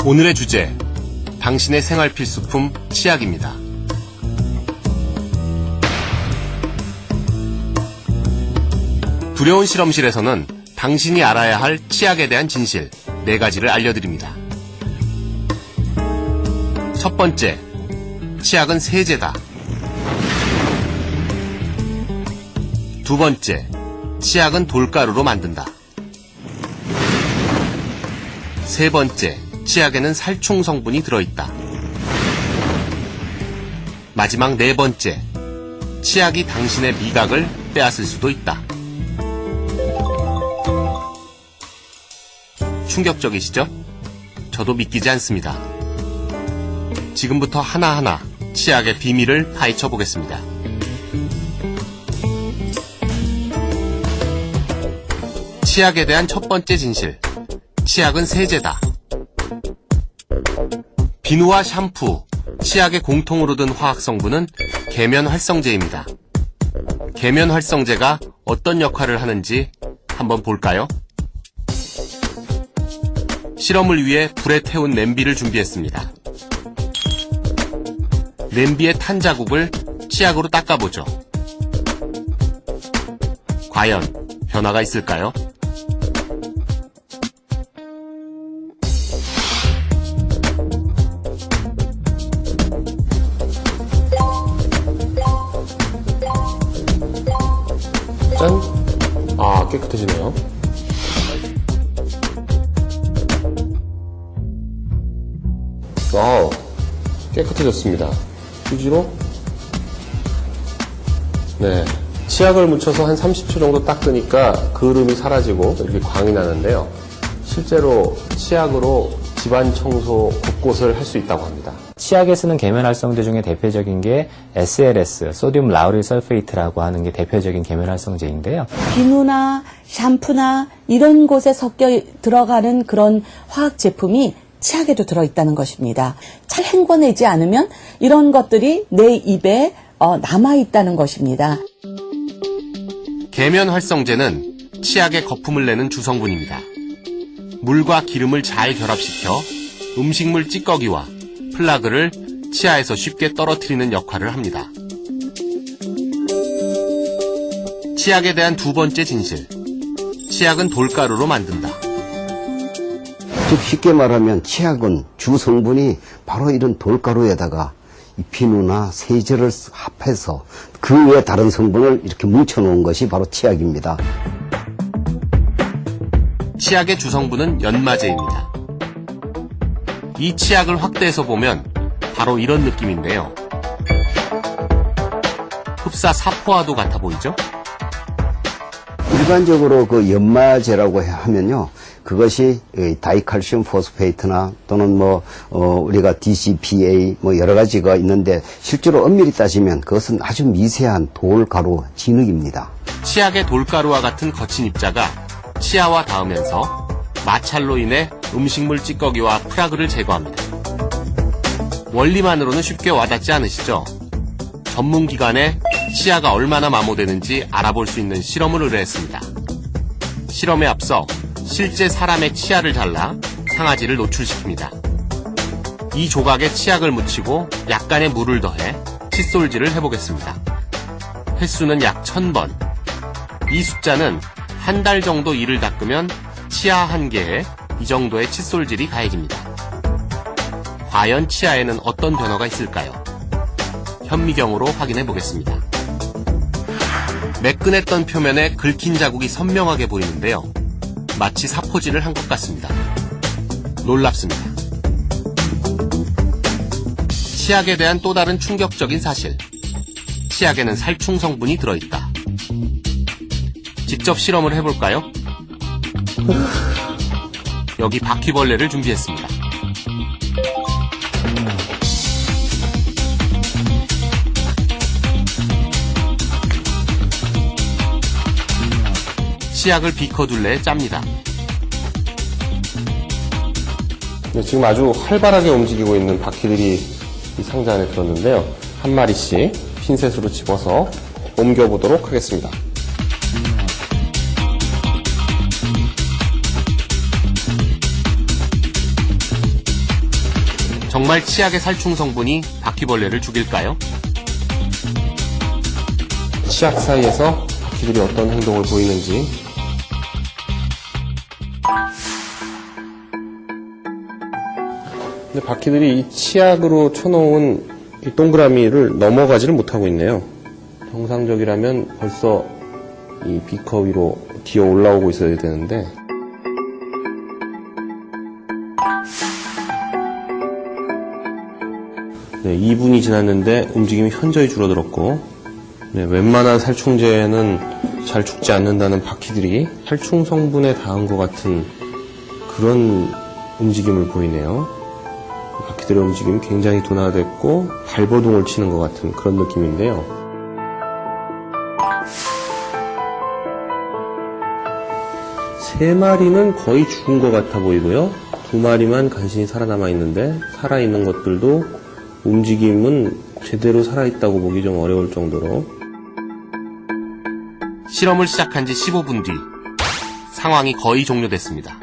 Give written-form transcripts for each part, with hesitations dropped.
오늘의 주제, 당신의 생활 필수품 치약입니다. 두려운 실험실에서는 당신이 알아야 할 치약에 대한 진실 4가지를 알려드립니다. 첫 번째, 치약은 세제다. 두 번째, 치약은 돌가루로 만든다. 세 번째, 치약에는 살충 성분이 들어있다. 마지막 4번째, 치약이 당신의 미각을 빼앗을 수도 있다. 충격적이시죠? 저도 믿기지 않습니다. 지금부터 하나하나 치약의 비밀을 파헤쳐 보겠습니다. 치약에 대한 첫 번째 진실, 치약은 세제다. 비누와 샴푸, 치약의 공통으로 든 화학 성분은 계면활성제입니다. 계면활성제가 어떤 역할을 하는지 한번 볼까요? 실험을 위해 불에 태운 냄비를 준비했습니다. 냄비에 탄 자국을 치약으로 닦아보죠. 과연 변화가 있을까요? 짠! 아, 깨끗해지네요. 와우, 깨끗해졌습니다. 휴지로 치약을 묻혀서 한 30초 정도 닦으니까 그름이 사라지고 이렇게 광이 나는데요. 실제로 치약으로 집안 청소 곳곳을 할 수 있다고 합니다. 치약에 쓰는 계면활성제 중에 대표적인 게 SLS, 소듐 라우릴 설페이트라고 하는 게 대표적인 계면활성제인데요. 비누나 샴푸나 이런 곳에 섞여 들어가는 그런 화학 제품이 치약에도 들어있다는 것입니다. 잘 헹궈내지 않으면 이런 것들이 내 입에 남아있다는 것입니다. 계면활성제는 치약의 거품을 내는 주성분입니다. 물과 기름을 잘 결합시켜 음식물 찌꺼기와 플라그를 치아에서 쉽게 떨어뜨리는 역할을 합니다. 치약에 대한 두 번째 진실, 치약은 돌가루로 만든다. 즉 쉽게 말하면 치약은 주 성분이 바로 이런 돌가루에다가 이 비누나 세제를 합해서 그 외에 다른 성분을 이렇게 뭉쳐놓은 것이 바로 치약입니다. 치약의 주성분은 연마제입니다. 이 치약을 확대해서 보면 바로 이런 느낌인데요. 흡사 사포화도 같아 보이죠? 일반적으로 그 연마제라고 하면요, 그것이 다이칼슘 포스페이트나 또는 우리가 DCPA 여러 가지가 있는데 실제로 엄밀히 따지면 그것은 아주 미세한 돌가루 진흙입니다. 치약의 돌가루와 같은 거친 입자가 치아와 닿으면서 마찰로 인해 음식물 찌꺼기와 플라그를 제거합니다. 원리만으로는 쉽게 와닿지 않으시죠? 전문기관에 치아가 얼마나 마모되는지 알아볼 수 있는 실험을 의뢰했습니다. 실험에 앞서 실제 사람의 치아를 잘라 상아지를 노출시킵니다. 이 조각에 치약을 묻히고 약간의 물을 더해 칫솔질을 해보겠습니다. 횟수는 약 1000번. 이 숫자는 한 달 정도 이를 닦으면 치아 한 개에 이 정도의 칫솔질이 가해집니다. 과연 치아에는 어떤 변화가 있을까요? 현미경으로 확인해 보겠습니다. 매끈했던 표면에 긁힌 자국이 선명하게 보이는데요. 마치 사포질을 한 것 같습니다. 놀랍습니다. 치약에 대한 또 다른 충격적인 사실. 치약에는 살충 성분이 들어있다. 직접 실험을 해볼까요? 여기 바퀴벌레를 준비했습니다. 치약을 비커 둘레에 짭니다. 지금 아주 활발하게 움직이고 있는 바퀴들이 이 상자 안에 들었는데요. 한 마리씩 핀셋으로 집어서 옮겨보도록 하겠습니다. 정말 치약의 살충 성분이 바퀴벌레를 죽일까요? 치약 사이에서 바퀴들이 어떤 행동을 보이는지. 근데 바퀴들이 이 치약으로 쳐놓은 이 동그라미를 넘어가지를 못하고 있네요. 정상적이라면 벌써 이 비커 위로 기어 올라오고 있어야 되는데, 네, 2분이 지났는데 움직임이 현저히 줄어들었고, 네, 웬만한 살충제는 잘 죽지 않는다는 바퀴들이 살충 성분에 닿은 것 같은 그런 움직임을 보이네요. 바퀴들의 움직임이 굉장히 둔화됐고 발버둥을 치는 것 같은 그런 느낌인데요. 세 마리는 거의 죽은 것 같아 보이고요. 2마리만 간신히 살아남아 있는데, 살아있는 것들도 움직임은 제대로 살아있다고 보기 좀 어려울 정도로. 실험을 시작한 지 15분 뒤 상황이 거의 종료됐습니다.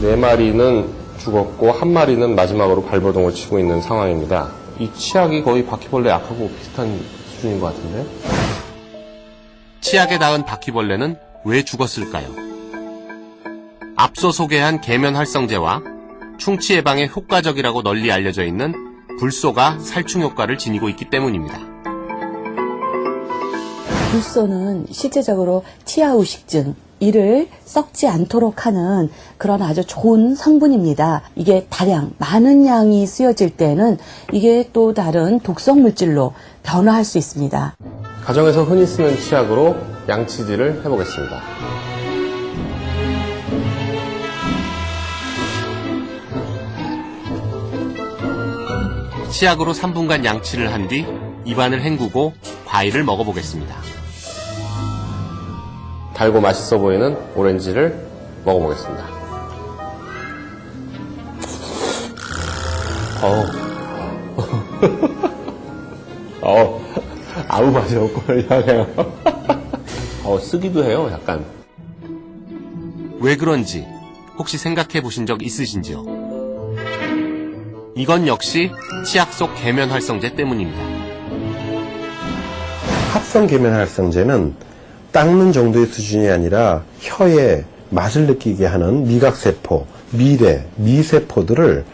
4마리는 죽었고 1마리는 마지막으로 발버둥을 치고 있는 상황입니다. 이 치약이 거의 바퀴벌레 약하고 비슷한 수준인 것 같은데. 치약에 닿은 바퀴벌레는 왜 죽었을까요? 앞서 소개한 계면활성제와 충치 예방에 효과적이라고 널리 알려져 있는 불소가 살충 효과를 지니고 있기 때문입니다. 불소는 실제적으로 치아우식증, 이를 썩지 않도록 하는 그런 아주 좋은 성분입니다. 이게 많은 양이 쓰여질 때는 이게 또 다른 독성 물질로 변화할 수 있습니다. 가정에서 흔히 쓰는 치약으로 양치질을 해보겠습니다. 치약으로 3분간 양치를 한 뒤 입안을 헹구고 과일을 먹어보겠습니다. 달고 맛있어 보이는 오렌지를 먹어보겠습니다. 아무 맛이 없고 그냥 쓰기도 해요, 약간. 왜 그런지 혹시 생각해 보신 적 있으신지요? 이건 역시 치약 속 계면활성제 때문입니다. 합성 계면활성제는 닦는 정도의 수준이 아니라 혀에 맛을 느끼게 하는 미각세포, 미래, 미세포들을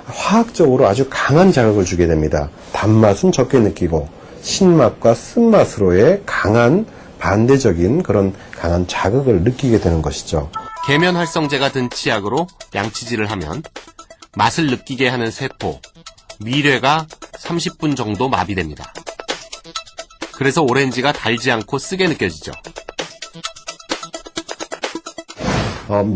화학적으로 아주 강한 자극을 주게 됩니다. 단맛은 적게 느끼고 신맛과 쓴맛으로의 강한 반대적인 그런 강한 자극을 느끼게 되는 것이죠. 계면활성제가 든 치약으로 양치질을 하면 맛을 느끼게 하는 세포, 미뢰가 30분 정도 마비됩니다. 그래서 오렌지가 달지 않고 쓰게 느껴지죠.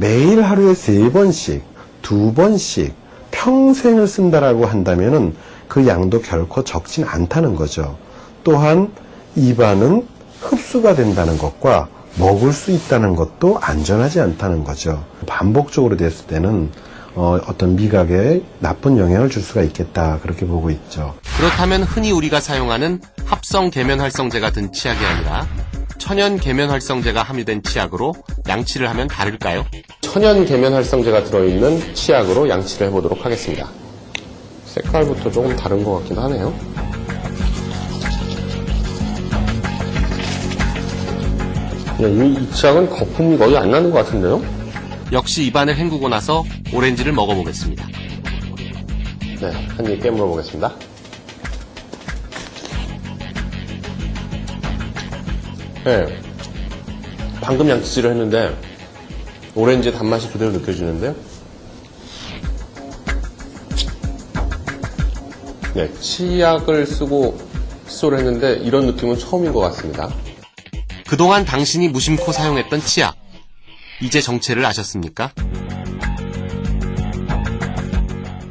매일 하루에 3번씩, 2번씩 평생을 쓴다라고 한다면은 그 양도 결코 적진 않다는 거죠. 또한 입안은 흡수가 된다는 것과 먹을 수 있다는 것도 안전하지 않다는 거죠. 반복적으로 됐을 때는 어떤 미각에 나쁜 영향을 줄 수가 있겠다, 그렇게 보고 있죠. 그렇다면 흔히 우리가 사용하는 합성 계면활성제가 든 치약이 아니라 천연 계면활성제가 함유된 치약으로 양치를 하면 다를까요? 천연 계면활성제가 들어있는 치약으로 양치를 해보도록 하겠습니다. 색깔부터 조금 다른 것 같기도 하네요. 이 치약은 거품이 거의 안 나는 것 같은데요? 역시 입안을 헹구고 나서 오렌지를 먹어보겠습니다. 네, 한 입 깨물어 보겠습니다. 네, 방금 양치질을 했는데 오렌지의 단맛이 그대로 느껴지는데요. 네, 치약을 쓰고 칫솔을 했는데 이런 느낌은 처음인 것 같습니다. 그동안 당신이 무심코 사용했던 치약, 이제 정체를 아셨습니까?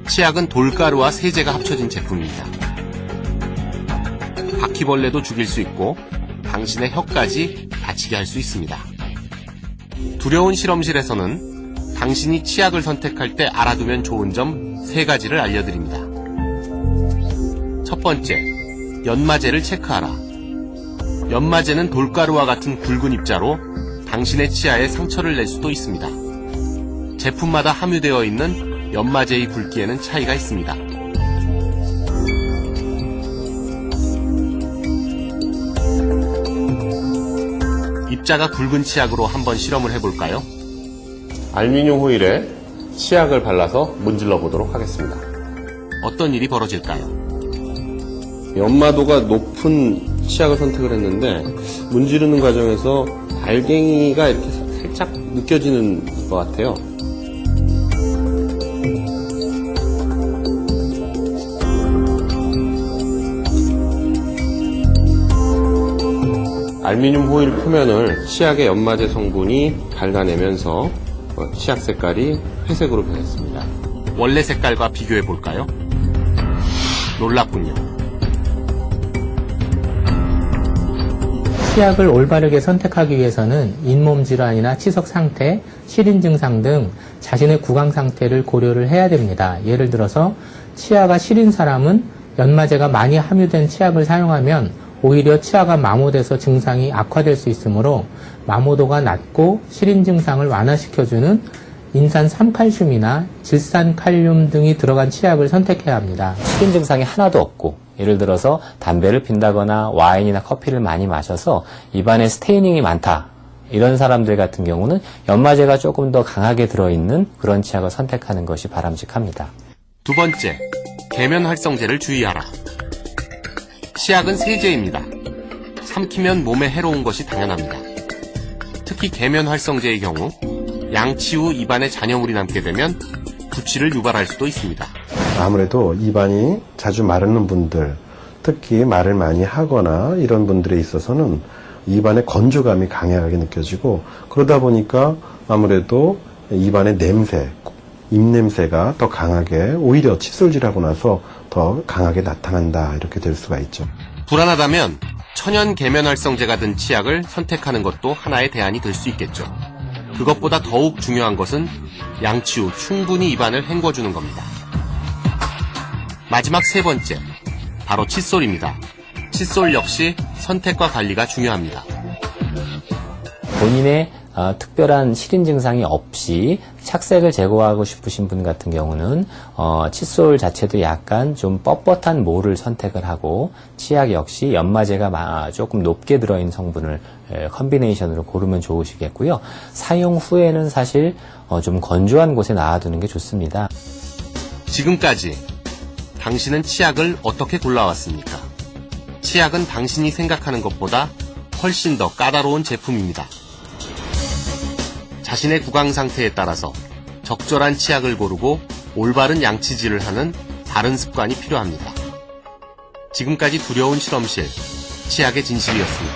치약은 돌가루와 세제가 합쳐진 제품입니다. 바퀴벌레도 죽일 수 있고 당신의 혀까지 다치게 할 수 있습니다. 두려운 실험실에서는 당신이 치약을 선택할 때 알아두면 좋은 점 3가지를 알려드립니다. 첫 번째, 연마제를 체크하라. 연마제는 돌가루와 같은 굵은 입자로 당신의 치아에 상처를 낼 수도 있습니다. 제품마다 함유되어 있는 연마제의 굵기에는 차이가 있습니다. 입자가 굵은 치약으로 한번 실험을 해볼까요? 알루미늄 호일에 치약을 발라서 문질러 보도록 하겠습니다. 어떤 일이 벌어질까요? 연마도가 높은 치약을 선택을 했는데 문지르는 과정에서 알갱이가 이렇게 살짝 느껴지는 것 같아요. 알루미늄 호일 표면을 치약의 연마제 성분이 갉아내면서 치약 색깔이 회색으로 변했습니다. 원래 색깔과 비교해 볼까요? 놀랍군요. 치약을 올바르게 선택하기 위해서는 잇몸 질환이나 치석 상태, 시린 증상 등 자신의 구강 상태를 고려를 해야 됩니다. 예를 들어서 치아가 시린 사람은 연마제가 많이 함유된 치약을 사용하면 오히려 치아가 마모돼서 증상이 악화될 수 있으므로 마모도가 낮고 시린 증상을 완화시켜주는 인산 3칼슘이나 질산 칼륨 등이 들어간 치약을 선택해야 합니다. 시린 증상이 하나도 없고 예를 들어서 담배를 핀다거나 와인이나 커피를 많이 마셔서 입안에 스테이닝이 많다. 이런 사람들 같은 경우는 연마제가 조금 더 강하게 들어있는 그런 치약을 선택하는 것이 바람직합니다. 두 번째, 계면활성제를 주의하라. 치약은 세제입니다. 삼키면 몸에 해로운 것이 당연합니다. 특히 계면활성제의 경우 양치 후 입안에 잔여물이 남게 되면 구취를 유발할 수도 있습니다. 아무래도 입안이 자주 마르는 분들, 특히 말을 많이 하거나 이런 분들에 있어서는 입안의 건조감이 강하게 느껴지고 그러다 보니까 아무래도 입안의 냄새, 입냄새가 더 강하게 오히려 칫솔질하고 나서 더 강하게 나타난다 이렇게 될 수가 있죠. 불안하다면 천연 계면활성제가 든 치약을 선택하는 것도 하나의 대안이 될 수 있겠죠. 그것보다 더욱 중요한 것은 양치 후 충분히 입안을 헹궈주는 겁니다. 마지막 세 번째, 바로 칫솔입니다. 칫솔 역시 선택과 관리가 중요합니다. 본인의 특별한 시린 증상이 없이 착색을 제거하고 싶으신 분 같은 경우는 칫솔 자체도 약간 좀 뻣뻣한 몰을 선택을 하고 치약 역시 연마제가 조금 높게 들어있는 성분을 컨비네이션으로 고르면 좋으시겠고요. 사용 후에는 사실 좀 건조한 곳에 놔두는 게 좋습니다. 지금까지 당신은 치약을 어떻게 골라왔습니까? 치약은 당신이 생각하는 것보다 훨씬 더 까다로운 제품입니다. 자신의 구강 상태에 따라서 적절한 치약을 고르고 올바른 양치질을 하는 바른 습관이 필요합니다. 지금까지 두려운 실험실, 치약의 진실이었습니다.